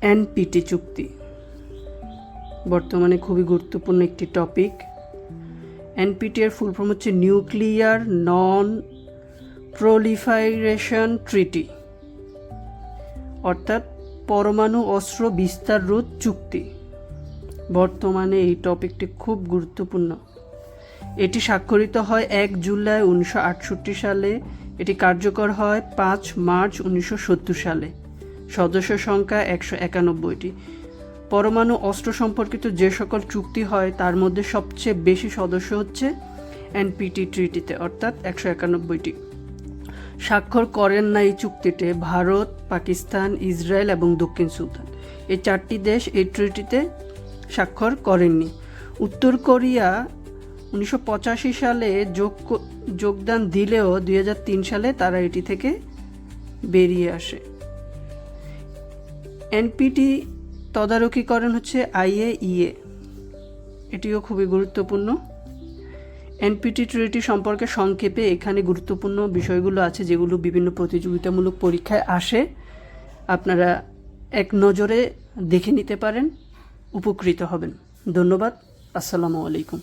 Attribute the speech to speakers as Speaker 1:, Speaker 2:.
Speaker 1: NPT চুক্তি বর্তমানে খুবই গুরুত্বপূর্ণ একটি টপিক। এনপিটি এর ফুল ফর্ম হচ্ছে নিউক্লিয়ার নন প্রলিফারেশন ট্রিটি, অর্থাৎ পরমাণু অস্ত্র বিস্তার রোধ চুক্তি। বর্তমানে এই টপিকটি খুব গুরুত্বপূর্ণ। এটি স্বাক্ষরিত হয় 1 জুলাই 1968 সালে। এটি কার্যকর হয় 5 মার্চ 1970 সালে। সদস্য সংখ্যা 191টি। পরমাণু অস্ত্র সম্পর্কিত যে সকল চুক্তি হয় তার মধ্যে সবচেয়ে বেশি সদস্য হচ্ছে এনপিটি ট্রিটিতে, অর্থাৎ 191টি। স্বাক্ষর করেন না এই চুক্তিতে ভারত, পাকিস্তান, ইসরায়েল এবং দক্ষিণ সুদান। এই 4টি দেশ এই ট্রিটিতে স্বাক্ষর করেননি। উত্তর কোরিয়া 1985 সালে যোগদান দিলেও 2003 সালে তারা এটি থেকে বেরিয়ে আসে। এনপিটি তদারকিকরণ হচ্ছে IAEA, এটিও খুবই গুরুত্বপূর্ণ। এনপিটি ট্রিটি সম্পর্কে সংক্ষেপে এখানে গুরুত্বপূর্ণ বিষয়গুলো আছে যেগুলো বিভিন্ন প্রতিযোগিতামূলক পরীক্ষায় আসে। আপনারা এক নজরে দেখে নিতে পারেন, উপকৃত হবেন। ধন্যবাদ। আসসালামু আলাইকুম।